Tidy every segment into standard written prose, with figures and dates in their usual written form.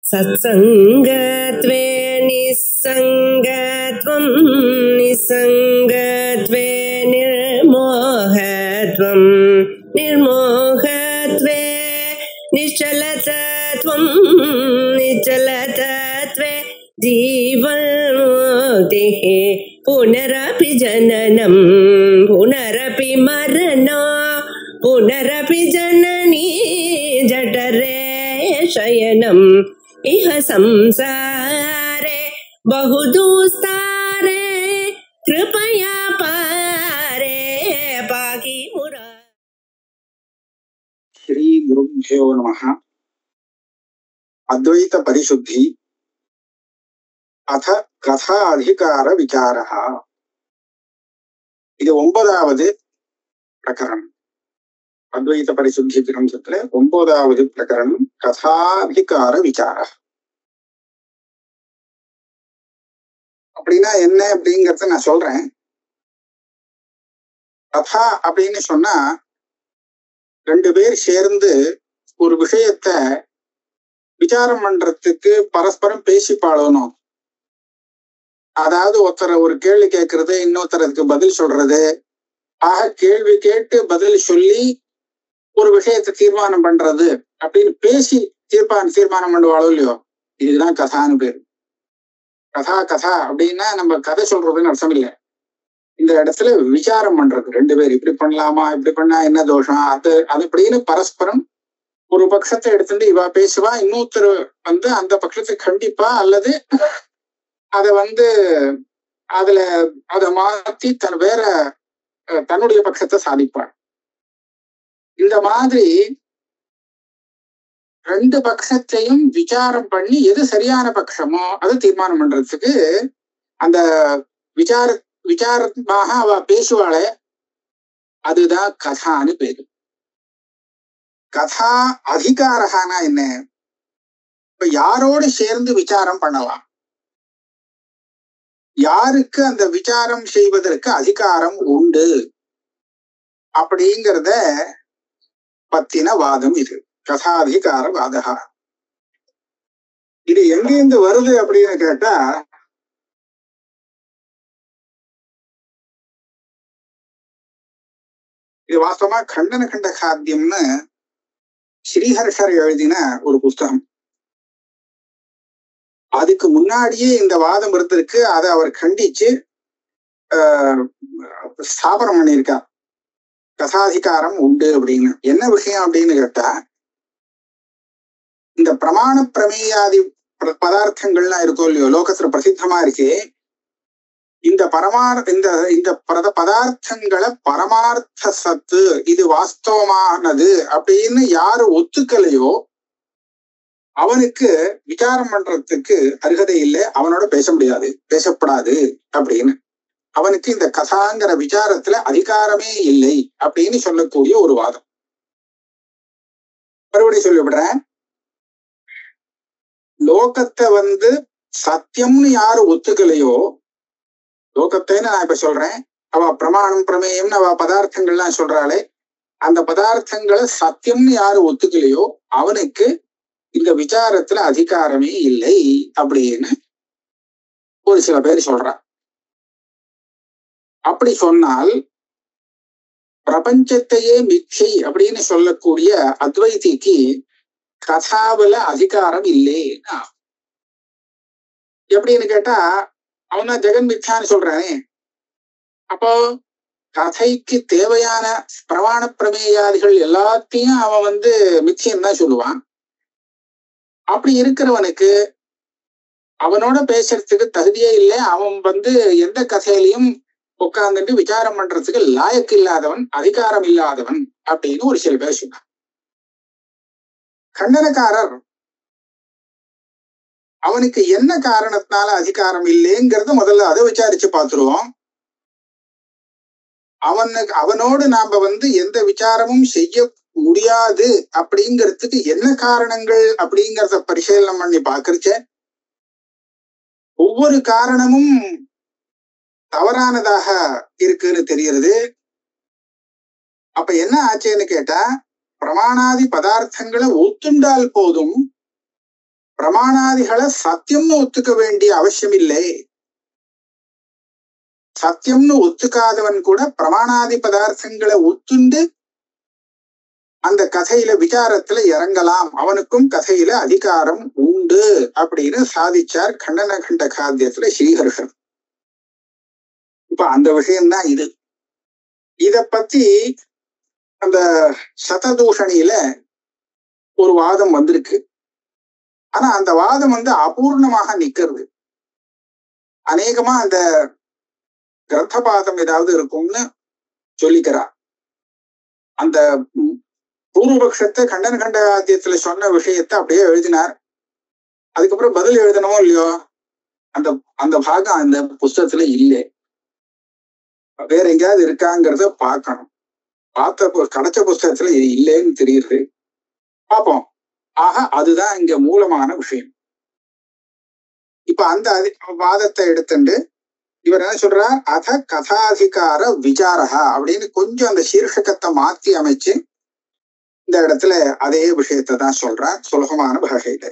सत्संगत्वे निस्संगत्वं निस्संगत्वे निर्मोहत्वं निर्मोहत्वे निश्चलतत्वं निश्चलतत्वे जीवन्मुक्तिः पुनरपि जननं पुनरपि मरणं पुनरपि जननी जठरे शयनम् इह संसारे बहुदुस्तारे कृपया पारे पाहि मुरा। श्री गुरुभ्यो नमः। अद्वैत परिशुद्धि अथ कथा अधिकार विचारः। இது 9வது பிரகரணம். அத்வைத பரிசுத்தி கிரந்தத்துல 9வது பிரகரணம் கதாதிகார விசாரம். அப்படின்னா என்ன அப்படிங்கறத நான் சொல்றேன். கதா அப்படின்னு சொன்னா 2 பேர் சேர்ந்து ஒரு விஷயத்த விசாரம் பண்றதுக்கு பரஸ்பரம் பேசி பாடணும். அதாவது ஒருத்தர் ஒரு கேள்வி கேட்கறது, இன்னொருத்தருக்கு பதில் சொல்றது, ஆக கேள்வி கேட்டு பதில் சொல்லி ஒரு விஷயத்தை தீர்மானம் பண்றது அப்படின்னு பேசி தீர்மானம் பண்ணுவாளோ இல்லையோ, இதுதான் கதான்னு பேரு. கதா அப்படின்னா நம்ம கதை சொல்றதுன்னு அர்த்தம் இல்லை. இந்த இடத்துல விசாரம் பண்றது, 2 பேர் இப்படி பண்ணலாமா, இப்படி பண்ணா என்ன தோஷம், அது அப்படின்னு பரஸ்பரம் ஒரு பட்சத்தை எடுத்துட்டு இவா பேசுவா, இன்னொருத்தர் அந்த பட்சத்தை கண்டிப்பா அல்லது அதை அதுல அதை மாத்தி வேற தன்னுடைய பட்சத்தை சாதிப்பாள். இந்த மாதிரி 2 பட்சத்தையும் விசாரம் பண்ணி எது சரியான பட்சமோ அதை தீர்மானம் பண்றதுக்கு அந்த விசாரமாக அவ பேசுவாளே, அதுதான் கதான்னு பேரு. கதா அதிகாரகானா என்ன? இப்ப யாரோடு சேர்ந்து விசாரம் பண்ணலாம், யாருக்கு அந்த விசாரம் செய்வதற்கு அதிகாரம் உண்டு அப்படிங்கிறத பத்தின வாதம் இது. கதாதிகார வாதகா. இது எங்கிருந்து வருது அப்படின்னு கேட்டா, இது வாஸ்தவமா கண்டன கண்ட காத்தியம்னு ஸ்ரீஹர்ஷர் எழுதின ஒரு புஸ்தகம். அதுக்கு முன்னாடியே இந்த வாதம் இருந்திருக்கு. அதை அவர் கண்டிச்சு ஸ்தாபனம் பண்ணியிருக்கார். கதாதிகாரம் உண்டு அப்படின்னு. என்ன விஷயம் அப்படின்னு கேட்டா, இந்த பிரமாண பிரமேயாதி பதார்த்தங்கள்லாம் இருக்கோ இல்லையோ, லோகத்துல பிரசித்தமா இருக்கு. இந்த பதார்த்தங்களை பரமார்த்த சத்து, இது வாஸ்தவமானது அப்படின்னு யாரு ஒத்துக்கலையோ அவனுக்கு விசாரம் பண்றதுக்கு அருகதை இல்லை, அவனோட பேச முடியாது, பேசப்படாது அப்படின்னு. அவனுக்கு இந்த கதாங்கிற விசாரத்துல அதிகாரமே இல்லை அப்படின்னு சொல்லக்கூடிய ஒரு வாதம். மறுபடியும் சொல்லிவிடுறேன். லோகத்தை சத்தியம்னு யாரு ஒத்துக்கலையோ, லோகத்தைன்னு நான் இப்ப சொல்றேன், அவ பிரமாணம் பிரமேயம்னு அவ பதார்த்தங்கள்லாம் சொல்றாளே, அந்த பதார்த்தங்களை சத்தியம்னு யாரு ஒத்துக்கலையோ அவனுக்கு இந்த விசாரத்துல அதிகாரமே இல்லை அப்படின்னு ஒரு சில பேர் சொல்றா. அப்படி சொன்னால் பிரபஞ்சத்தையே மிச்சை அப்படின்னு சொல்லக்கூடிய அத்வைதிக்கு கதாவுல அதிகாரம் இல்லைன்னா எப்படின்னு கேட்டா, அவன் தான் ஜெகன் மிச்சான்னு சொல்றானே. அப்போ கதைக்கு தேவையான பிரமாண பிரமேயாதிகள் எல்லாத்தையும் அவன் மிச்சம் தான் சொல்லுவான். அப்படி இருக்கிறவனுக்கு அவனோட பேசுறதுக்கு தகுதியே இல்லை. அவன் எந்த கதையிலையும் உட்கார்ந்துட்டு விசாரம் பண்றதுக்கு லாயக்கு இல்லாதவன், அதிகாரம் இல்லாதவன் அப்படின்னு ஒரு சில பேர் சொன்னான். கண்டனக்காரர் அவனுக்கு என்ன காரணத்தினால அதிகாரம் இல்லைங்கிறத முதல்ல அதை விசாரிச்சு பார்த்துருவோம். அவனோடு நாம எந்த விசாரமும் செய்ய முடியாது அப்படிங்கிறதுக்கு என்ன காரணங்கள் அப்படிங்கிறத பரிசீலனை பண்ணி பாக்குறச்ச ஒவ்வொரு காரணமும் தவறானதாக இருக்குன்னு தெரிகிறது. அப்ப என்ன ஆச்சுன்னு கேட்டா, பிரமாணாதி பதார்த்தங்களை ஒத்துண்டால் போதும், பிரமாணாதிகளை சத்தியம்னு ஒத்துக்க வேண்டிய அவசியம் இல்லை. சத்தியம்னு ஒத்துக்காதவன் கூட பிரமாணாதி பதார்த்தங்களை ஒத்துண்டு அந்த கதையில விசாரத்துல இறங்கலாம், அவனுக்கும் கதையில அதிகாரம் உண்டு அப்படின்னு சாதிச்சார் கண்டன கண்ட காத்தியத்துல ஸ்ரீஹர்ஷன். இப்ப அந்த விஷயம்தான் இது. இத பத்தி அந்த சததூஷணியில ஒரு வாதம் வந்திருக்கு. ஆனா அந்த வாதம் அபூர்ணமாக நிக்கிறது. அநேகமா அந்த கிரந்தபாதம் ஏதாவது இருக்கும்னு சொல்லிக்கிறார். அந்த பூர்வபக்ஷத்தை கண்டன கண்ட காத்தியத்துல சொன்ன விஷயத்த அப்படியே எழுதினார். அதுக்கப்புறம் பதில் எழுதணுமோ இல்லையோ, அந்த அந்த பாகம் அந்த புஸ்தகத்துல இல்லை. வேற எங்கேயாவது இருக்காங்கிறத பார்க்கணும். கிடைச்ச புஸ்தகத்துல இது இல்லைன்னு தெரியுது. பார்ப்போம். ஆக அதுதான் இங்க மூலமான விஷயம். இப்ப அந்த வாதத்தை எடுத்துட்டு இவர் என்ன சொல்றார், அத கதாதிகார விசாரா அப்படின்னு கொஞ்சம் அந்த சீர்ஷகத்தை மாத்தி அமைச்சு இந்த இடத்துல அதே விஷயத்தை தான் சொல்றார் சுலபமான பாஷையில.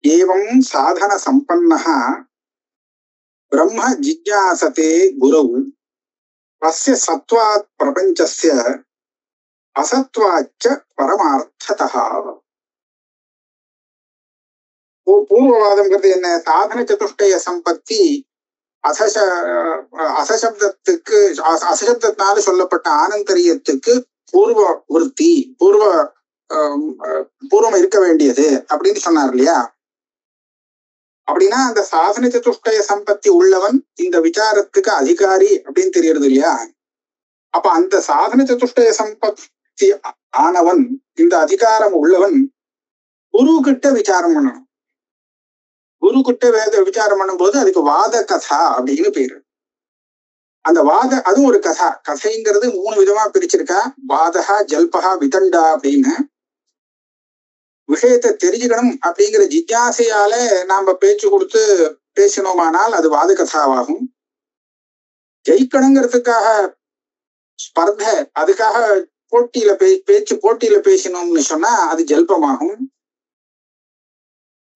ஏவம் சாதன சம்பன்னஹ பிரம்ம ஜிஜ்ஞாசதே குரவு தஸ்ய சத்வாத் பிரபஞ்சஸ்ய அசத்வாச்ச பரமார்த்ததः. பூர்வவாதம்ங்கிறது என்ன? சாதன சதுஷ்டய சம்பத்தி அசசப்தத்துக்கு அசசப்தத்தினால சொல்லப்பட்ட ஆனந்தரியத்துக்கு பூர்வ விருத்தி பூர்வம் இருக்க வேண்டியது அப்படின்னு சொன்னார் இல்லையா? அப்படின்னா அந்த சாதன சதுஷ்டய சம்பத்தி உள்ளவன் இந்த விசாரத்துக்கு அதிகாரி அப்படின்னு தெரியறது இல்லையா? அப்ப அந்த சாதன சதுஷ்டய சம்பத்தி ஆனவன், இந்த அதிகாரம் உள்ளவன் குரு கிட்ட விசாரம் பண்ணணும். குரு கிட்ட விசாரம் பண்ணும்போது அதுக்கு வாத கதா அப்படின்னு பேரு. அந்த அதுவும் ஒரு கதா. கதைங்கிறது 3 விதமா பிரிச்சிருக்கா. வாதகா, ஜல்பகா, விதண்டா அப்படின்னு. விஷயத்தை தெரிஞ்சுக்கணும் அப்படிங்கிற ஜிஜ்ஞாசையால நாம பேச்சு கொடுத்து பேசினோமானால் அது வாத கதாவாகும். ஜெயிக்கணுங்கிறதுக்காக ஸ்பர்த, அதுக்காக போட்டியில பேசணும்னு சொன்னா அது ஜல்பமாகும்.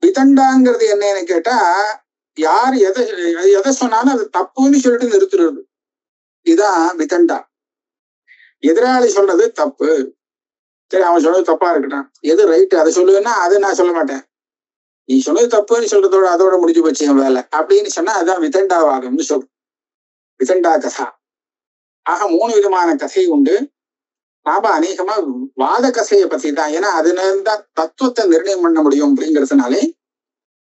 விதண்டாங்கிறது என்னன்னு கேட்டா, யார் எதை சொன்னாலும் அது தப்புன்னு சொல்லிட்டு நிறுத்துறது. இதுதான் விதண்டா. எதிராளி சொல்றது தப்பு, சரி அவன் சொல்றது தப்பா இருக்கட்டும், எது ரைட்டு அதை சொல்லுவேன்னா அதை நான் சொல்ல மாட்டேன், நீ சொன்னது தப்புன்னு சொல்றதோட அதோட முடிஞ்சு போச்சு என் வேலை அப்படின்னு சொன்னா அதுதான் விதண்டாவாதம்னு சொல்றோம். விதண்டா கதா. ஆக 3 விதமான கதை உண்டு. நாம அநேகமா வாத கதையை பத்தி தான், ஏன்னா அதுல தான் தத்துவத்தை நிர்ணயம் பண்ண முடியும் அப்படிங்கிறதுனாலே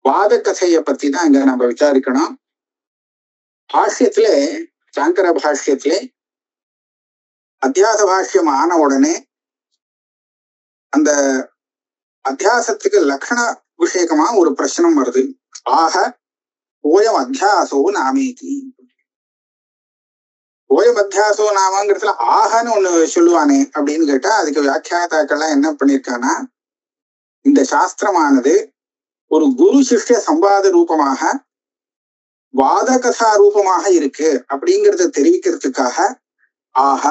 வாத கதையை பத்தி தான் இங்க நம்ம விசாரிக்கணும். பாஷ்யத்துல, சாங்கர பாஷ்யத்திலே அத்தியாச பாஷ்யம் ஆன உடனே அந்த அத்தியாசத்துக்கு லட்சண விஷயமா ஒரு பிரச்சனம் வருது. ஆக ஓயம் அத்தியாசோ நாமேதி. ஓயம் அத்தியாசோ நாமங்கிறதுல ஆகன்னு ஒண்ணு சொல்லுவானே அப்படின்னு கேட்டா, அதுக்கு வியாக்கியாதாக்கள்லாம் என்ன பண்ணிருக்கானா, இந்த சாஸ்திரமானது ஒரு குரு சிஷ்ய சம்பாத ரூபமாக வாத கதா ரூபமாக இருக்கு அப்படிங்கிறத தெரிவிக்கிறதுக்காக ஆக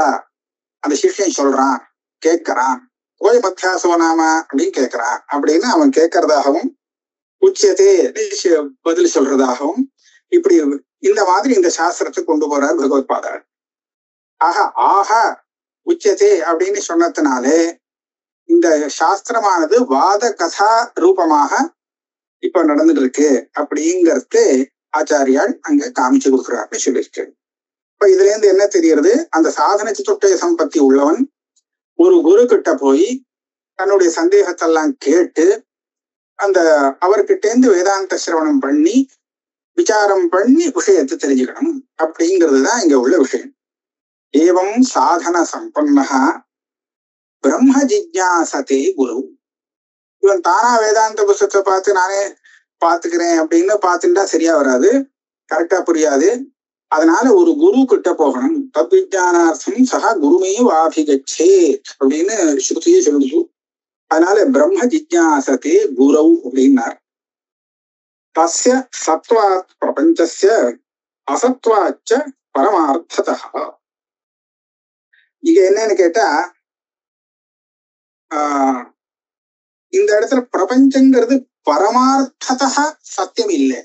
அந்த சிஷ்யன் சொல்றான், கேட்கறான், ஓயம் அத்தியாசோ நாம அப்படின்னு கேட்கறான் அப்படின்னு அவன் கேட்கறதாகவும் உச்சதே பதில் சொல்றதாகவும் இப்படி இந்த மாதிரி இந்த சாஸ்திரத்தை கொண்டு போறார் பகவத்பாதர். ஆக உச்சதே அப்படின்னு சொன்னதுனாலே இந்த சாஸ்திரமானது வாத கதா ரூபமாக இப்ப நடந்துட்டு இருக்கு அப்படிங்கிறது ஆச்சாரியால் அங்க காமிச்சு கொடுக்குறாருன்னு சொல்லியிருக்கு. இப்ப இதுல இருந்து என்ன தெரிகிறது, அந்த சாதன சதுஷ்டய சம்பத்தி உள்ளவன் ஒரு குரு கிட்ட போய் தன்னுடைய சந்தேகத்தெல்லாம் கேட்டு அந்த அவர்கிட்டேந்து வேதாந்த சிரவணம் பண்ணி விசாரம் பண்ணி விஷயத்தை தெரிஞ்சுக்கணும் அப்படிங்கிறது தான் இங்க உள்ள விஷயம். ஏவம் சாதன சம்பன்னஹா பிரம்ம ஜிஜ்ஞாசதே குரு. இவன் தானா வேதாந்த புஸ்தகத்தை பார்த்து நானே பாத்துக்கிறேன் அப்படின்னு பார்த்துட்டா சரியா வராது, கரெக்டா புரியாது. அதனால ஒரு குரு கிட்ட போகணும். தத் விஜானார்த்தம் சகா குருமே வாபிகச்சேத் அப்படின்னு ஸ்ருதியே சொல்லுது. அதனால பிரம்ம ஜிஜ்ஞாசதே குரவு அப்படின்னார். தஸ்ய சத்வாத் பிரபஞ்சஸ்ய அசத்வாச்ச பரமார்த்ததா. இங்க என்னன்னு கேட்டா, இந்த இடத்துல பிரபஞ்சங்கிறது பரமார்த்ததா சத்தியம் இல்லை.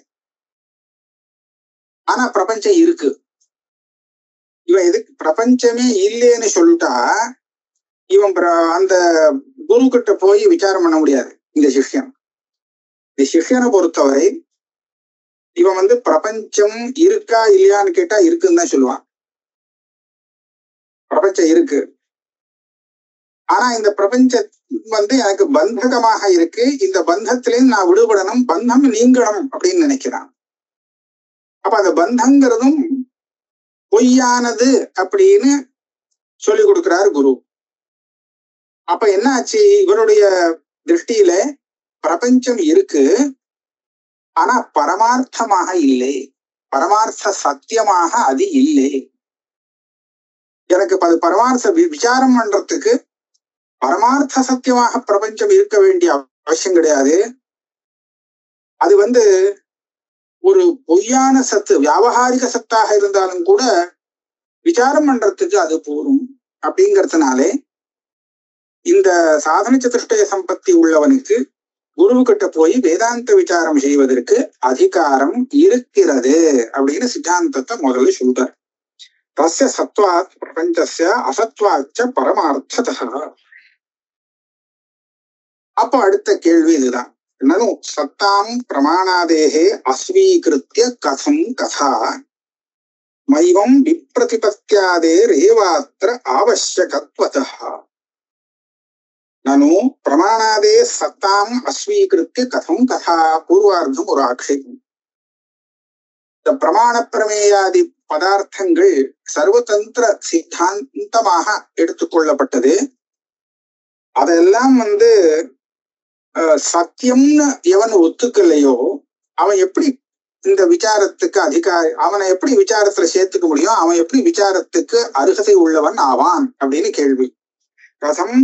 ஆனா பிரபஞ்சம் இருக்கு. இவன் எதுக்கு பிரபஞ்சமே இல்லைன்னு சொல்லிட்டா இவன் அந்த குரு கிட்ட போய் விசாரம் பண்ண முடியாது. இந்த சிஷ்யனை பொறுத்தவரை இவன் பிரபஞ்சம் இருக்கா இல்லையான்னு கேட்டா இருக்குன்னு தான் சொல்லுவான். பிரபஞ்சம் இருக்கு, ஆனா இந்த பிரபஞ்சம் எனக்கு பந்தகமாக இருக்கு, இந்த பந்தத்திலேயும் நான் விடுபடணும், பந்தம் நீங்கணும் அப்படின்னு நினைக்கிறான். அப்ப அந்த பந்தங்கிறதும் பொய்யானது அப்படின்னு சொல்லி கொடுக்கிறார் குரு. அப்ப என்ன ஆச்சு, இவருடைய திருஷ்டியில பிரபஞ்சம் இருக்கு, ஆனா பரமார்த்தமாக இல்லை, பரமார்த்த சத்தியமாக அது இல்லை. எனக்கு அது பரமார்த்த விசாரம் பண்றதுக்கு பரமார்த்த சத்தியமாக பிரபஞ்சம் இருக்க வேண்டிய அவசியம் கிடையாது. அது ஒரு பொய்யான சத்து, வியாபகாரிக சத்தாக இருந்தாலும் கூட விசாரம் பண்றதுக்கு அது போரும். அப்படிங்கிறதுனாலே இந்த சாதன சதுஷ்டய சம்பத்தி உள்ளவனுக்கு குரு கிட்ட போய் வேதாந்த விசாரம் செய்வதற்கு அதிகாரம் இருக்கிறது அப்படின்னு சித்தாந்தத்தை முதல்ல சொல்றார். தஸ்ய சத்வாத் பிரபஞ்சஸ்ய அசத்வாச்ச பரமார்த்ததா. அப்போ அடுத்த கேள்வி இதுதான். என்னன்னு சத்தாம் பிரமாணாதேகே அஸ்வீகிருத்திய கதம் கதா மைவம் விப்ரதிபத்யாதேர் ஏவாத்ர ஆவஷ்யகத்வதः. நனு பிரமாணாதே சத்தாம் அஸ்வீகிருத்திய கதம் கதா பூர்வார்த்தம் ஒரு ஆக்ஷேபம். இந்த பிரமாண பிரமேயாதி பதார்த்தங்கள் சர்வதந்திர சித்தாந்தமாக எடுத்துக்கொள்ளப்பட்டது. அதெல்லாம் சத்தியம்னு எவன் ஒத்துக்கலையோ அவன் எப்படி இந்த விசாரத்துக்கு அதிகாரி, அவனை எப்படி விசாரத்துல சேர்த்துக்க முடியும், அவன் எப்படி விசாரத்துக்கு அருகதை உள்ளவன் ஆவான் அப்படின்னு கேள்வி. கதம்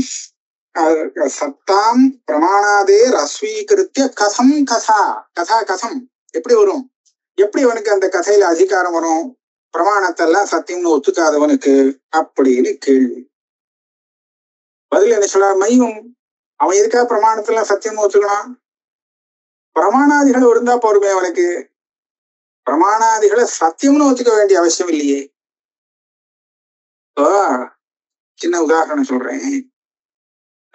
சத்தாம் பிரமாணாதே அஸ்வீகிருத்திய கதம் கதா கதா கதம் எப்படி வரும், எப்படி அவனுக்கு அந்த கதையில அதிகாரம் வரும், பிரமாணத்தெல்லாம் சத்தியம்னு ஒத்துக்காதவனுக்கு அப்படின்னு கேள்வி. பதில் என்ன சொல்ற, மையும் அவன் எதுக்காக பிரமாணத்தெல்லாம் சத்தியம்னு ஒத்துக்கணும், பிரமாணாதிகள் இருந்தா போருமே அவனுக்கு, பிரமாணாதிகளை சத்தியம்னு ஒத்துக்க வேண்டிய அவசியம் இல்லையே. சின்ன உதாரணம் சொல்றேன்.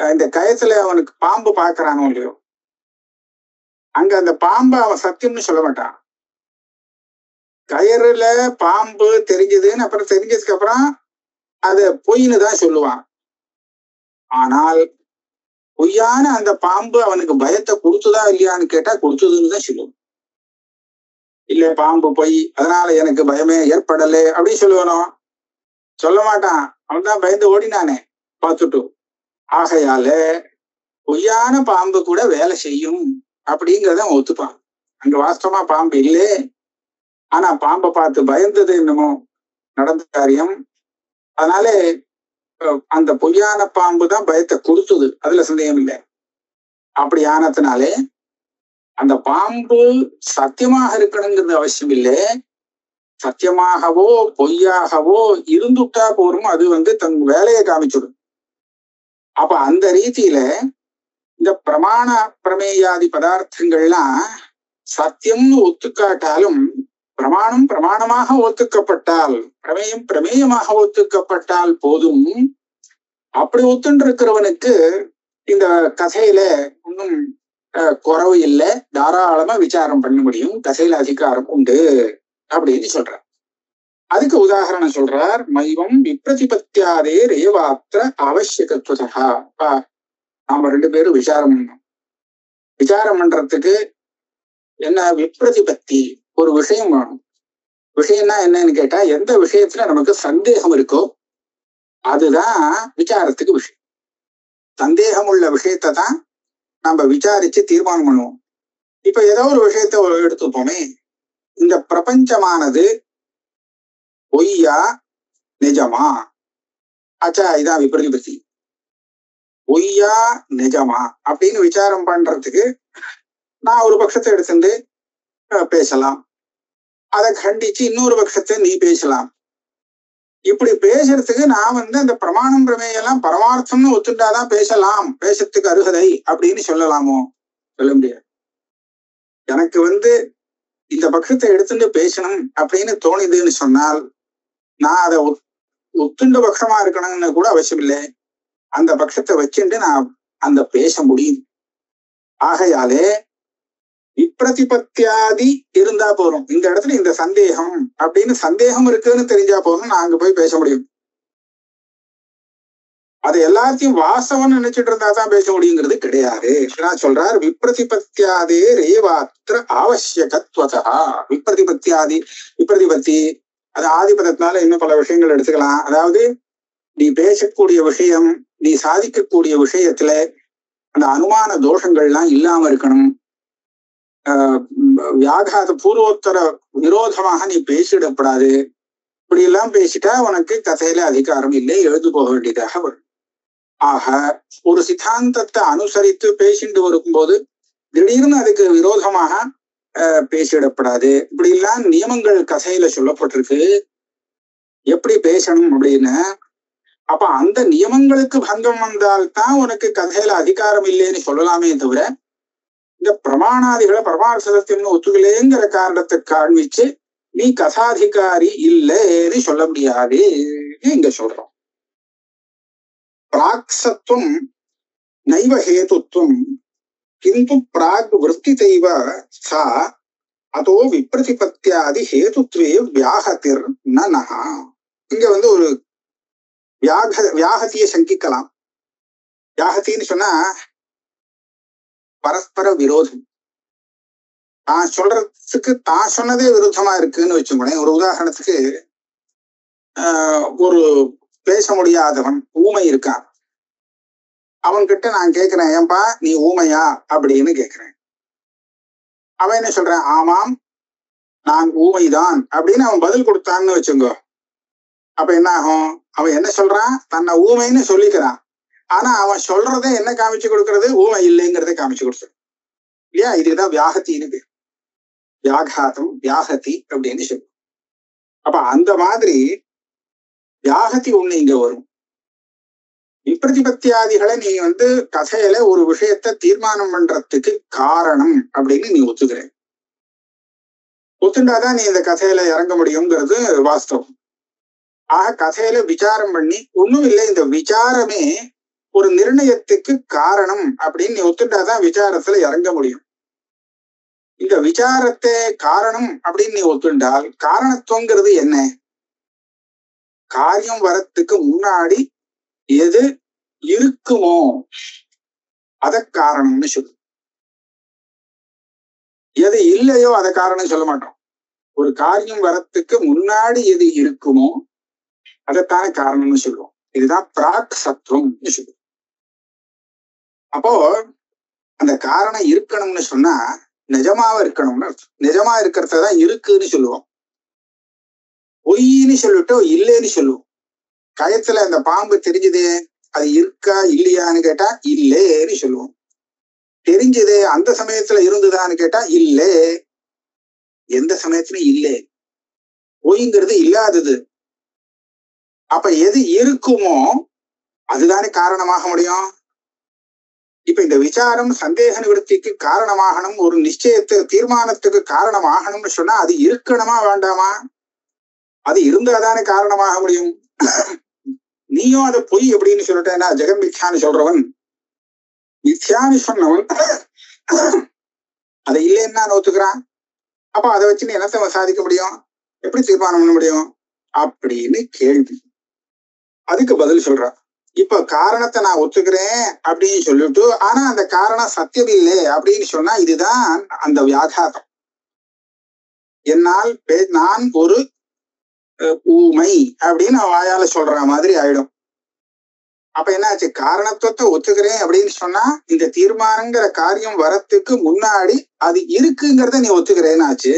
இந்த கயத்துல அவனுக்கு பாம்பு பாக்குறானோ இல்லையோ, அங்க அந்த பாம்பை அவன் சத்தியம்னு சொல்ல மாட்டான். கயறுல பாம்பு தெரிஞ்சதுன்னு அப்புறம் தெரிஞ்சதுக்கு அப்புறம் அது பொய்ன்னு தான் சொல்லுவான். ஆனால் பொய்யான அந்த பாம்பு அவனுக்கு பயத்தை கொடுத்துதா இல்லையான்னு கேட்டா கொடுத்ததுன்னு தான் சொல்லுவான். இல்ல பாம்பு பொய், அதனால எனக்கு பயமே ஏற்படலை அப்படின்னு சொல்லுவானோ, சொல்ல மாட்டான். அவன் தான் பயந்து ஓடினானே பார்த்துட்டு. ஆகையால பொய்யான பாம்பு கூட வேலை செய்யும் அப்படிங்கிறத அவன் ஒத்துப்பான். அங்க வாஸ்தவமா பாம்பு இல்லை, ஆனா பாம்பை பார்த்து பயந்தது என்னமோ நடந்த காரியம். அதனால அந்த பொய்யான பாம்பு தான் பயத்தை கொடுத்தது, அதுல சந்தேகம் இல்லை. அப்படி ஆனதுனாலே அந்த பாம்பு சத்தியமாக இருக்கணுங்கிறது அவசியம் இல்லை, சத்தியமாகவோ பொய்யாகவோ இருந்துட்டா போரும், அது தன் வேலையை காமிச்சிடும். அப்ப அந்த ரீதியில இந்த பிரமாண பிரமேயாதி பதார்த்தங்கள்லாம் சத்தியம்னு ஒத்துக்காட்டாலும் பிரமாணம் பிரமாணமாக ஒத்துக்கப்பட்டால், பிரமேயம் பிரமேயமாக ஒத்துக்கப்பட்டால் போதும். அப்படி ஒத்துண்டு இருக்கிறவனுக்கு இந்த கதையில ஒன்றும் குறவு இல்லை, தாராளமா விசாரம் பண்ண முடியும், கதையில அதிகாரம் உண்டு அப்படின்னு சொல்றார். அதுக்கு உதாரணம் சொல்றார். மைவம் விப்ரதிபத்தியாதே ரேவாத்திர அவசியகத்துவதா. நாம ரெண்டு பேரும் விசாரம் பண்ணோம். விசாரம் பண்றதுக்கு என்ன விப்ரதிபத்தி, ஒரு விஷயம் வேணும். விஷயம்னா என்னன்னு கேட்டா, எந்த விஷயத்துல நமக்கு சந்தேகம் இருக்கோ அதுதான் விசாரத்துக்கு விஷயம். சந்தேகம் உள்ள விஷயத்தை தான் நம்ம விசாரிச்சு தீர்மானம் பண்ணுவோம். இப்ப ஏதோ ஒரு விஷயத்த எடுத்துப்போமே, இந்த பிரபஞ்சமானது பொய்யா நிஜமா, ஆச்சா இதான் விப்ரதிபத்தி. பொய்யா நிஜமா அப்படின்னு விசாரம் பண்றதுக்கு நான் ஒரு பட்சத்தை எடுத்துட்டு பேசலாம், அதை கண்டிச்சு இன்னொரு பட்சத்தை நீ பேசலாம். இப்படி பேசுறதுக்கு நான் அந்த பிரமாணம் பிரமேயெல்லாம் பரமார்த்தம்னு ஒத்துண்டாதான் பேசலாம், பேசத்துக்கு அருகதை அப்படின்னு சொல்லலாமோ? சொல்ல முடியாது. எனக்கு இந்த பட்சத்தை எடுத்துட்டு பேசணும் அப்படின்னு தோணுதுன்னு சொன்னால் நான் அதை ஒத்துண்ட பட்சமா இருக்கணும்னு கூட அவசியம் இல்லை. அந்த பட்சத்தை வச்சுட்டு நான் அந்த பேச முடியும். ஆகையாலே விப்ரதிபத்தியாதி இருந்தா போறோம். இந்த இடத்துல இந்த சந்தேகம் அப்படின்னு சந்தேகம் இருக்குன்னு தெரிஞ்சா போறோம், நான் அங்க போய் பேச முடியும். அது எல்லாத்தையும் வாசவன் நினைச்சிட்டு இருந்தா தான் பேச முடியுங்கிறது கிடையாது. நான் சொல்றார் விப்ரதிபத்தியாதே ரேவாத்திர ஆவசியகத்வதா. விப்ரதிபத்தி அது ஆதிபதத்தினால இன்னும் பல விஷயங்கள் எடுத்துக்கலாம். அதாவது நீ பேசக்கூடிய விஷயம், நீ சாதிக்கக்கூடிய விஷயத்துல அந்த அனுமான தோஷங்கள்லாம் இல்லாம இருக்கணும். வியாகாத பூர்வோத்தர விரோதமாக நீ பேசிடப்படாது. இப்படி எல்லாம் பேசிட்டா உனக்கு கதையில அதிகாரம் இல்லை, எழுந்து போக வேண்டியதாக வரும். ஆக ஒரு சித்தாந்தத்தை அனுசரித்து பேசிட்டு வரும்போது திடீர்னு அதுக்கு விரோதமாக பேசிடப்படாது. இப்படி எல்லாம் நியமங்கள் கதையில சொல்லப்பட்டிருக்கு எப்படி பேசணும் அப்படின்னு. அப்ப அந்த நியமங்களுக்கு பங்கம் வந்தால்தான் உனக்கு கதையில அதிகாரம் இல்லைன்னு சொல்லலாமே தவிர இந்த பிரமாணாதிகளை பரமார்த்த சத்தியம்னு ஒத்துக்கலேங்கிற காரணத்தை காண்பிச்சு நீ கதாதிகாரி இல்லைன்னு சொல்ல முடியாது இங்க சொல்றோம். பிராக்சத்துவம் நைவ ஹேதுத்வம் கிந்து பிராக் விருத்தி தெய்வ சா அதோ விப்ரதிபத்தியாதி ஹேதுத்வே வியாகதிர் நனஹா. இங்க ஒரு வியாகத்திய சங்கிக்கலாம். வியாகத்தின்னு சொன்னா பரஸ்பர விரோதம். தான் சொல்றதுக்கு தான் சொன்னதே விருத்தமா இருக்குன்னு வச்சுக்கோங்களேன். ஒரு உதாரணத்துக்கு ஒரு பேச முடியாதவன் ஊமை இருக்கான். அவன்கிட்ட நான் கேட்கிறேன், ஏன்பா நீ ஊமையா அப்படின்னு கேட்கிறேன். அவன் என்ன சொல்றான், ஆமாம் நான் ஊமைதான் அப்படின்னு அவன் பதில் கொடுத்தான்னு வச்சுங்கோ. அப்ப என்ன ஆகும், அவன் என்ன சொல்றான், தன்னை ஊமைன்னு சொல்லிக்கிறான். ஆனா அவன் சொல்றதை என்ன காமிச்சு கொடுக்கறது, ஊமை இல்லைங்கிறத காமிச்சு கொடுத்துரு இல்லையா? இதுதான் வியாகத்தின்னு பேர். வியாகாதம் வியாகதி அப்படின்னு சொல்லுவோம். அப்ப அந்த மாதிரி வியாகதி ஒண்ணு இங்க வரும். விப்ரதிபத்தியாதிகளை நீ கதையில ஒரு விஷயத்த தீர்மானம் பண்றதுக்கு காரணம் அப்படின்னு நீ ஒத்துக்கிற. ஒத்துண்டாதான் நீ இந்த கதையில இறங்க முடியுங்கிறது வாஸ்தவம். ஆக கதையில விசாரம் பண்ணி ஒண்ணும் இல்லை, இந்த விசாரமே ஒரு நிர்ணயத்துக்கு காரணம் அப்படின்னு நீ ஒத்துண்டாதான் விசாரத்துல இறங்க முடியும். இந்த விசாரத்தை காரணம் அப்படின்னு நீ ஒத்துண்டால் காரணத்துவங்கிறது என்ன? காரியம் வரத்துக்கு முன்னாடி எது இருக்குமோ அத காரணம்னு சொல்லு. எது இல்லையோ அத காரணம் சொல்ல மாட்டோம். ஒரு காரியம் வரத்துக்கு முன்னாடி எது இருக்குமோ அதைத்தானே காரணம்னு சொல்லுவோம். இதுதான் பிராக் சத்துவம்னு சொல்லுவோம். அப்போ அந்த காரணம் இருக்கணும்னு சொன்னா நிஜமாவ இருக்கணும்னு அர்த்தம். நிஜமா இருக்கிறதான் இருக்குன்னு சொல்லுவோம். பொய்ன்னு சொல்லிட்டு இல்லைன்னு சொல்லுவோம். கயத்துல அந்த பாம்பு தெரிஞ்சுது, அது இருக்கா இல்லையான்னு கேட்டா இல்லேன்னு சொல்லுவோம். தெரிஞ்சது அந்த சமயத்துல இருந்துதான்னு கேட்டா இல்லே, எந்த சமயத்துலயும் இல்லே. பொய்ங்கிறது இல்லாதது. அப்ப எது இருக்குமோ அதுதானே காரணமாக முடியும். இப்ப இந்த விசாரம் சந்தேக நிவர்த்திக்கு காரணமாகணும், ஒரு நிச்சயத்து தீர்மானத்துக்கு காரணமாகணும்னு சொன்னா அது இருக்கணுமா வேண்டாமா? அது இருந்தாதானே காரணமாக முடியும். நீயும் அதை பொய் அப்படின்னு சொல்லிட்டேன்னா ஜெகன் மித்யான்னு சொல்றவன், மித்யான்னு சொன்னவன் அதை இல்லைன்னா ஒத்துக்கிறான். அப்ப அதை வச்சு நீ என்னத்தை சாதிக்க முடியும், எப்படி தீர்மானம் பண்ண முடியும் அப்படின்னு கேள்வி. அதுக்கு பதில் சொல்றான். இப்ப காரணத்தை நான் ஒத்துக்கிறேன் அப்படின்னு சொல்லிட்டு ஆனா அந்த காரணம் சத்தியம் இல்லை அப்படின்னு சொன்னா இதுதான் அந்த வியாகாதம். என்னால் நான் ஒரு ஊமை அப்படின்னு வாயால சொல்ற மாதிரி ஆயிடும். அப்ப என்னாச்சு, காரணத்துவத்தை ஒத்துக்கிறேன் அப்படின்னு சொன்னா இந்த தீர்மானங்கிற காரியம் வரத்துக்கு முன்னாடி அது இருக்குங்கிறத நீ ஒத்துக்கிறேன்னு ஆச்சு.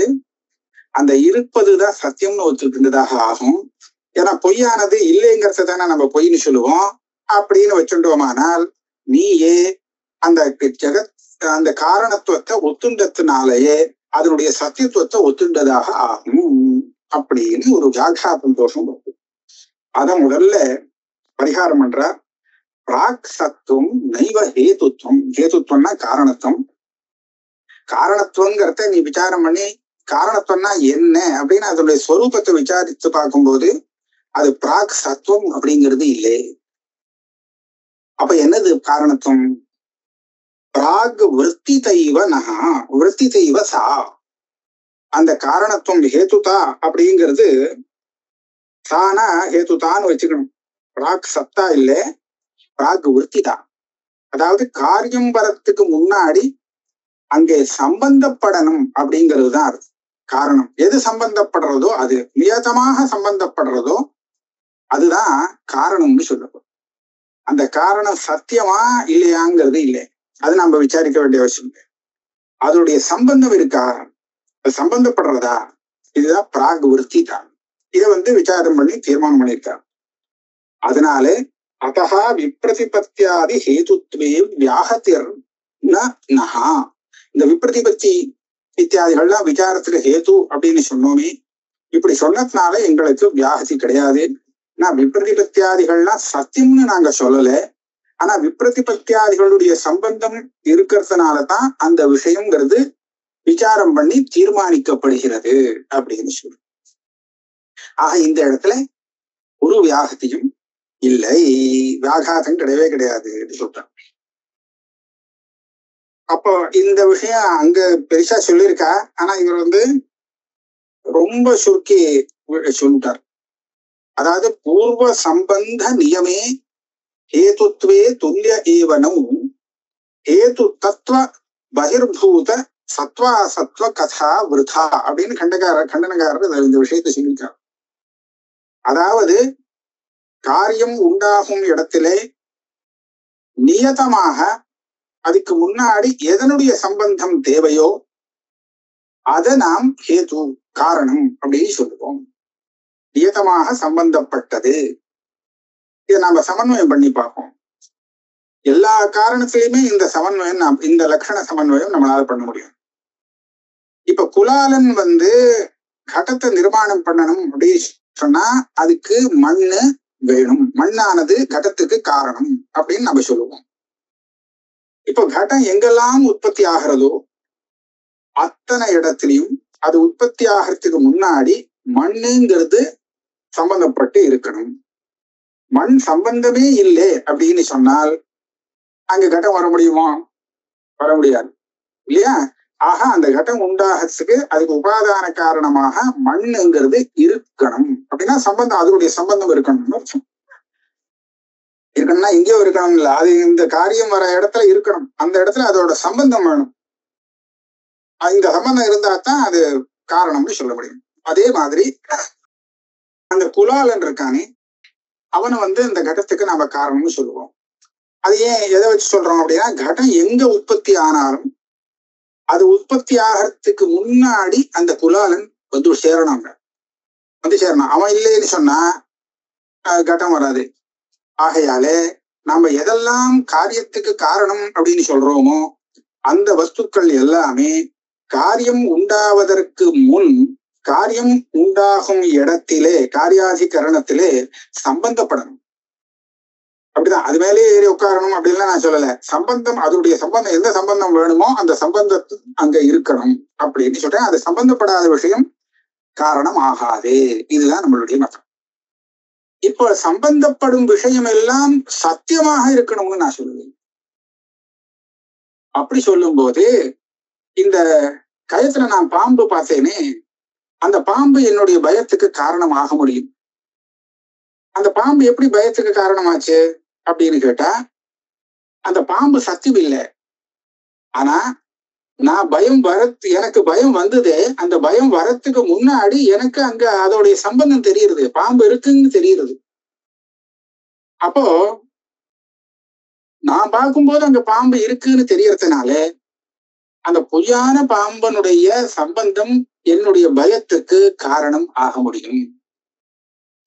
அந்த இருப்பதுதான் சத்தியம்னு ஒத்துக்கின்றதாக ஆகும். ஏன்னா பொய்யானது இல்லைங்கிறத தானே நம்ம பொய்ன்னு சொல்லுவோம். அப்படின்னு வச்சுட்டோமானால் நீயே அந்த அந்த காரணத்துவத்தை ஒத்துண்டத்தினாலேயே அதனுடைய சத்தியத்துவத்தை ஒத்துண்டதாக ஆகும் அப்படின்னு ஒரு வியாகாதம் தோஷம் வருது. அத முதல்ல பரிகாரம் பண்றார். பிராக் சத்துவம் நைவ ஹேதுத்வம். ஹேதுத்வம்னா காரணத்துவம். காரணத்துவங்கிறத நீ விசாரம் பண்ணி காரணத்துவம்னா என்ன அப்படின்னு அதனுடைய ஸ்வரூபத்தை விசாரித்து பார்க்கும்போது அது பிராக் சத்துவம் அப்படிங்கிறது இல்லை. அப்ப என்னது காரணத்துவம்? பிராக் விருத்தி தெய்வ நகா விருத்தி தெய்வ சா. அந்த காரணத்துவம் ஹேதுதா அப்படிங்கிறது சானா ஹேதுதான்னு வச்சுக்கணும். பிராக் சத்தா இல்ல, பிராக் விருத்தி தான். அதாவது காரியம் வரத்துக்கு முன்னாடி அங்கே சம்பந்தப்படணும் அப்படிங்கிறது தான் காரணம். எது சம்பந்தப்படுறதோ அது நியதமாக சம்பந்தப்படுறதோ அதுதான் காரணம்னு சொல்லப்படும். அந்த காரணம் சத்தியமா இல்லையாங்கிறது இல்லை, அது நம்ம விசாரிக்க வேண்டிய அவசியம் இல்லை. அதனுடைய சம்பந்தம் இருக்கா, அது சம்பந்தப்படுறதா, இதுதான் பிராக் விருத்தி தான். இதை விசாரம் பண்ணி தீர்மானம் பண்ணியிருக்காங்க. அதனால அதஹா விப்ரதிபத்தியாதி ஹேதுத்வே வியாஹதிர் நஹா. இந்த விப்ரதிபத்தி இத்தியாதிகள்லாம் விசாரத்துக்கு ஹேது அப்படின்னு சொன்னோமே, இப்படி சொன்னதுனால எங்களுக்கு வியாகதி கிடையாது. நான் விப்ரதிபத்தியாதிகள்லாம் சத்தியம்னு நாங்க சொல்லல, ஆனா விப்ரதிபத்தியாதிகளுடைய சம்பந்தம் இருக்கிறதுனாலதான் அந்த விஷயங்கிறது விசாரம் பண்ணி தீர்மானிக்கப்படுகிறது அப்படின்னு சொல்லு. ஆக இந்த இடத்துல ஒரு வியாகத்தியும் இல்லை, வியாகாதம் கிடையவே கிடையாது சொல்றாங்க. அப்போ இந்த விஷயம் அங்க பெருசா சொல்லியிருக்கா, ஆனா இவர் ரொம்ப சுருக்கி சொல்லிட்டார். அதாவது பூர்வ சம்பந்த நியமே ஹேதுத்வே துல்லிய ஏவனம் ஹேது தத்துவ பகிர்பூத சத்வா சத்வ கதா விருதா அப்படின்னு கண்டனக்காரர் இந்த விஷயத்தை சொல்லியிருக்கார். அதாவது காரியம் உண்டாகும் இடத்திலே நியதமாக அதுக்கு முன்னாடி எதனுடைய சம்பந்தம் தேவையோ அதை நாம் ஹேது காரணம் அப்படின்னு சொல்லுவோம். நியதமாக சம்பந்தப்பட்டது. இதை நாம சமன்வயம் பண்ணி பார்ப்போம். எல்லா காரணத்திலையுமே இந்த சமன்வயம் இந்த லட்சண சமன்வயம் நம்மளால பண்ண முடியும். இப்ப குலாலன் கடத்தை நிர்மாணம் பண்ணணும் அப்படின்னு சொன்னா அதுக்கு மண்ணு வேணும். மண்ணானது கடத்துக்கு காரணம் அப்படின்னு நம்ம சொல்லுவோம். இப்ப கடம் எங்கெல்லாம் உற்பத்தி ஆகிறதோ அத்தனை இடத்துலயும் அது உற்பத்தி ஆகிறதுக்கு முன்னாடி மண்ணுங்கிறது சம்பந்தப்பட்டு இருக்கணும். மண் சம்பந்தமே இல்லை அப்படின்னு சொன்னால் அங்க கட்டம் வர முடியுமா? வர முடியாது இல்லையா? ஆக அந்த கட்டம் உண்டாகிறதுக்கு அதுக்கு உபாதான காரணமாக மண்ணுங்கிறது இருக்கணும். அப்படின்னா சம்பந்தம், அதனுடைய சம்பந்தம் இருக்கணும்னு அர்த்தம். இருக்கணும்னா இங்கேயும் இருக்கணும் இல்ல, அது இந்த காரியம் வர இடத்துல இருக்கணும். அந்த இடத்துல அதோட சம்பந்தம் வேணும். இந்த சம்பந்தம் இருந்தா தான் அது காரணம்னு சொல்ல முடியும். அதே மாதிரி அந்த குலாலன் இருக்கானே அவனை இந்த கடத்துக்கு நாம காரணம்னு சொல்லுவோம். அது ஏன் எதை வச்சு சொல்றோம் அப்படின்னா, கடம் எங்க உற்பத்தி ஆனாலும் அது உற்பத்தி ஆகிறதுக்கு முன்னாடி அந்த குலாலன் சேரணும். சேரணும். அவன் இல்லைன்னு சொன்னா கட்டம் வராது. ஆகையாலே நாம எதெல்லாம் காரியத்துக்கு காரணம் அப்படின்னு சொல்றோமோ அந்த வஸ்துக்கள் எல்லாமே காரியம் உண்டாவதற்கு முன் காரியம் உண்டாகும் இடத்திலே காரியாதிகரணத்திலே சம்பந்தப்படணும். அப்படிதான். அது மேலே ஏறி உட்காரணும் அப்படின்லாம் நான் சொல்லல. சம்பந்தம், அதனுடைய சம்பந்தம், எந்த சம்பந்தம் வேணுமோ அந்த சம்பந்தத்து அங்க இருக்கணும் அப்படின்னு சொல்றேன். அது சம்பந்தப்படாத விஷயம் காரணம் ஆகாது. இதுதான் நம்மளுடைய மதம். இப்ப சம்பந்தப்படும் விஷயம் எல்லாம் சத்தியமாக இருக்கணும்னு நான் சொல்லுவேன். அப்படி சொல்லும் போது இந்த கயத்துல நான் பாம்பு பார்த்தேனே, அந்த பாம்பு என்னுடைய பயத்துக்கு காரணம் ஆக முடியும். அந்த பாம்பு எப்படி பயத்துக்கு காரணமாச்சு அப்படின்னு கேட்டா, அந்த பாம்பு சத்தியம் இல்லை. ஆனா நான் எனக்கு பயம் வந்தது. அந்த பயம் வரத்துக்கு முன்னாடி எனக்கு அங்க அதோடைய சம்பந்தம் தெரியுது, பாம்பு இருக்குன்னு தெரியுது. அப்போ நான் பார்க்கும்போது அங்க பாம்பு இருக்குன்னு தெரியறதுனால அந்த பொய்யான பாம்பனுடைய சம்பந்தம் என்னுடைய பயத்துக்கு காரணம் ஆக முடியும்.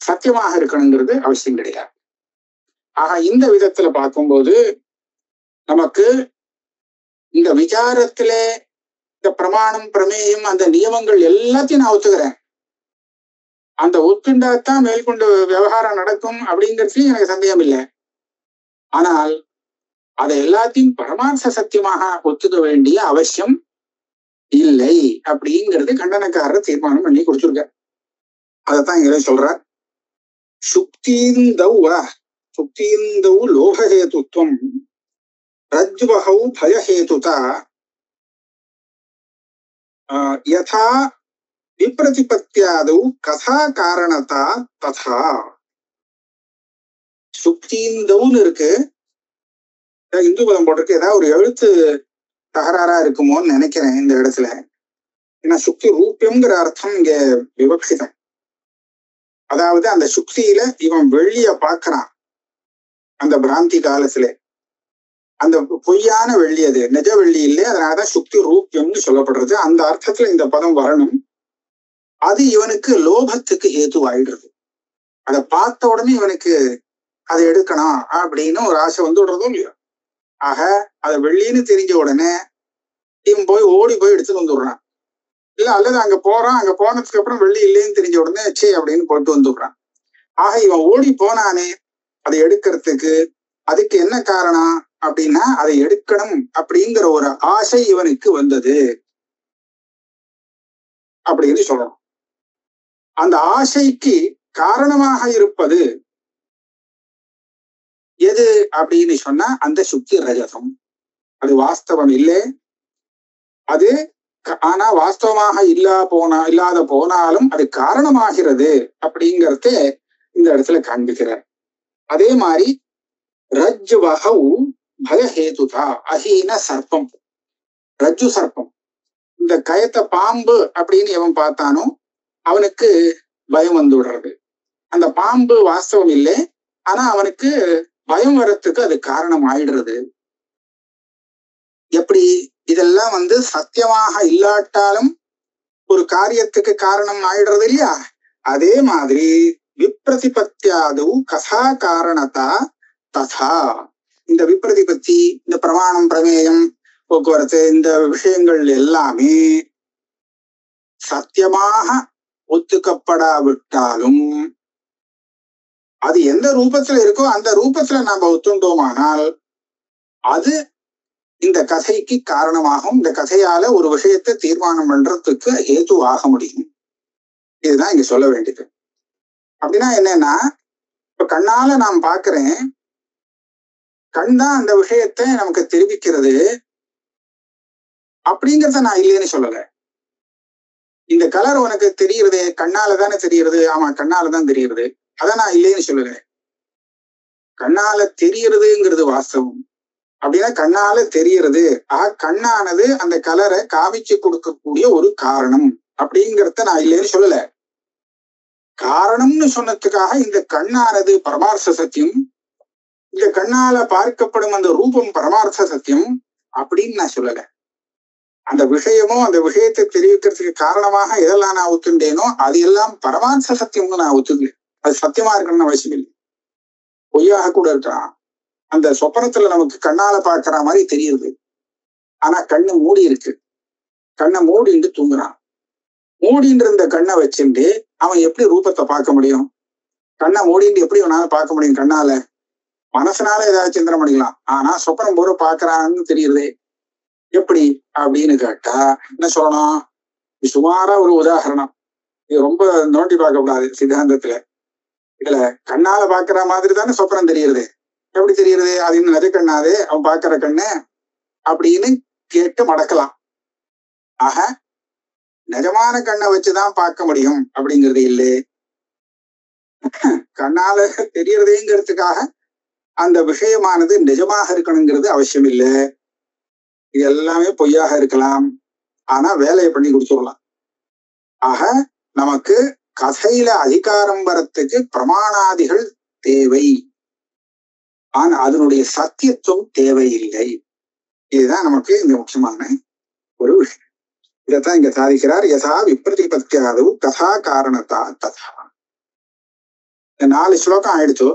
சத்தியமாக இருக்கணுங்கிறது அவசியம் கிடையாது. ஆக இந்த விதத்துல பார்க்கும்போது நமக்கு இந்த விசாரத்துல இந்த பிரமாணம் பிரமேயம் அந்த நியமங்கள் எல்லாத்தையும் நான் ஒத்துக்கிறேன். அந்த ஒத்துண்டாத்தான் மேற்கொண்டு விவகாரம் நடக்கும் அப்படிங்கிறதுலயும் எனக்கு சந்தேகம் இல்லை. ஆனால் அதை எல்லாத்தையும் பரமார்த்த சத்தியமாக ஒத்துக்க வேண்டிய அவசியம் இல்லை அப்படிங்கிறது கண்டனக்காரர் தீர்மானம் பண்ணி கொடுத்துருக்க. அதைத்தான் இங்க சொல்றார். சுக்தீந்தௌ லோகஹேதுத்வம் ரஜ்வஹௌ பயஹேதுதா யதா விப்ரதிபத்யாதௌ கதா காரணதா ததா. சுக்தீந்தௌன்னு இருக்கு, இந்து பதம் போட்டிருக்கு. ஏதாவது ஒரு எழுத்து தகராறா இருக்குமோன்னு நினைக்கிறேன் இந்த இடத்துல. ஏன்னா சுக்தி ரூபியம்ங்கிற அர்த்தம் இங்க விவக்ஷிதம். அதாவது அந்த சுக்தியில இவன் வெள்ளிய பாக்குறான் அந்த பிராந்தி காலத்துல. அந்த பொய்யான வெள்ளி, அது நிஜ வெள்ளி இல்லை, அதனாலதான் சுக்தி ரூபியம்னு சொல்லப்படுறது. அந்த அர்த்தத்துல இந்த பதம் வரணும். அது இவனுக்கு லோபத்துக்கு ஹேதுவாயிடுறது. அதை பார்த்த உடனே இவனுக்கு அதை எடுக்கணும் அப்படின்னு ஒரு ஆசை வந்து விடுறதும் இல்லையோ. ஆக அதை வெள்ளின்னு தெரிஞ்ச உடனே இவன் போய் ஓடி போய் எடுத்துட்டு வந்துடுறான். இல்ல அல்லது அங்க போறான், அங்க போனதுக்கு அப்புறம் வெள்ளி இல்லைன்னு தெரிஞ்ச உடனே சே அப்படின்னு போட்டு வந்துடுறான். ஆக இவன் ஓடி போனானே அதை எடுக்கிறதுக்கு, அதுக்கு என்ன காரணம் அப்படின்னா அதை எடுக்கணும் அப்படிங்கிற ஒரு ஆசை இவனுக்கு வந்தது அப்படின்னு சொல்லணும். அந்த ஆசைக்கு காரணமாக இருப்பது எது அப்படின்னு சொன்னா அந்த சுக்தி ரஜதம். அது வாஸ்தவம் இல்லை, அது ஆனா வாஸ்தவமாக இல்லாத போனாலும் அது காரணமாகிறது அப்படிங்கறத இந்த இடத்துல காண்பிக்கிறார். அதே மாதிரி ரஜ்வஹௌ பயஹேதுதா அஹீன சர்ப்பம், ரஜ்ஜு சர்ப்பம். இந்த கயத்தை பாம்பு அப்படின்னு எவன் பார்த்தானோ அவனுக்கு பயம் வந்து விடுறது. அந்த பாம்பு வாஸ்தவம் இல்லை, ஆனா அவனுக்கு பயம் வர்றதுக்கு அது காரணம் ஆயிடுறது. எப்படி இதெல்லாம் வந்து சத்தியமாக இல்லாட்டாலும் ஒரு காரியத்துக்கு காரணம் ஆயிடுறது இல்லையா? அதே மாதிரி விப்ரதிபத்தியாது கதா காரணத்தா ததா. இந்த விப்ரதிபத்தி, இந்த பிரமாணம், பிரமேயம், போக்குவரத்து, இந்த விஷயங்கள் எல்லாமே சத்தியமாக ஒத்துக்கப்படாவிட்டாலும் அது எந்த ரூபத்துல இருக்கோ அந்த ரூபத்துல நாம ஒத்துண்டோமானால் அது இந்த கதைக்கு காரணமாகும். இந்த கதையால ஒரு விஷயத்தை தீர்மானம் பண்றதுக்கு ஹேது ஆக முடியும். இதுதான் இங்க சொல்ல வேண்டியது. அப்படின்னா என்னன்னா, இப்ப கண்ணால நான் பாக்குறேன், கண் தான் அந்த விஷயத்தை நமக்கு தெரிவிக்கிறது அப்படிங்கிறத நான் இல்லைன்னு சொல்லல. இந்த கலர் உனக்கு தெரியுறது கண்ணால தானே தெரியுறது. ஆமா, கண்ணாலதான் தெரியுறது. அதான் நான் இல்லைன்னு சொல்லல. கண்ணால தெரியறதுங்கிறது வாஸ்தவம். அப்படின்னா கண்ணால தெரியறது, கண்ணானது அந்த கலரை காமிச்சு கொடுக்கக்கூடிய ஒரு காரணம் அப்படிங்கிறத நான் இல்லைன்னு சொல்லல. காரணம்னு சொன்னதுக்காக இந்த கண்ணானது பரமார்த்த சத்தியம், இந்த கண்ணால பார்க்கப்படும் அந்த ரூபம் பரமார்த்த சத்தியம் அப்படின்னு நான் சொல்லல. அந்த விஷயமோ அந்த விஷயத்தை தெரிவிக்கிறதுக்கு காரணமாக எதெல்லாம் நான் ஒத்துண்டேனோ அது எல்லாம் பரமார்த்த சத்தியம்னு நான் ஒத்துக்கல. அது சத்தியமா இருக்கணும்னு அவசியம் இல்லை, பொய்யாக கூட இருக்கலாம். அந்த சொப்பனத்துல நமக்கு கண்ணால பாக்குற மாதிரி தெரியுது, ஆனா கண்ணு மூடி இருக்கு. கண்ணை மூடிட்டு தூங்குறான். மூடின்ற இந்த கண்ணை வச்சுட்டு அவன் எப்படி ரூபத்தை பார்க்க முடியும்? கண்ணை மூடிட்டு எப்படி அவனால பார்க்க முடியும்? கண்ணால மனசனால ஏதாவது சிந்தனை பண்ணிக்கலாம், ஆனா சொப்பனம் பூரா பாக்குறான்னு தெரியுது எப்படி அப்படின்னு கேட்டா என்ன சொல்லணும்? சுமாரா ஒரு உதாரணம், இது ரொம்ப நோண்டி பார்க்க கூடாது சித்தாந்தத்துல. இதுல கண்ணால பாக்குற மாதிரி தானே சொப்பனம் தெரியுது. எப்படி தெரியுது? அது இன்னும் நிஜ கண்ணாது அவன் பாக்குற கண்ணு அப்படின்னு கேட்டு மடக்கலாம். ஆக நிஜமான கண்ணை வச்சுதான் பார்க்க முடியும் அப்படிங்கிறது இல்லை. கண்ணால தெரியறதேங்கிறதுக்காக அந்த விஷயமானது நிஜமாக இருக்கணுங்கிறது அவசியம் இல்லை. இது எல்லாமே பொய்யாக இருக்கலாம், ஆனா வேலையை பண்ணி கொடுத்துடலாம். ஆக நமக்கு கதையில அதிகாரம் வரத்துக்கு பிரமாணாதிகள் தேவை, ஆனா அதனுடைய சத்தியத்துவம் தேவையில்லை. இதுதான் நமக்கு இந்த முக்கியமான ஒரு விஷயம். இதைத்தான் இங்க சாதிக்கிறார். யதா விப்ரதிபத்தியாதவு கதா காரணத்தா ததா. 4 ஸ்லோகம் ஆயிடுச்சு.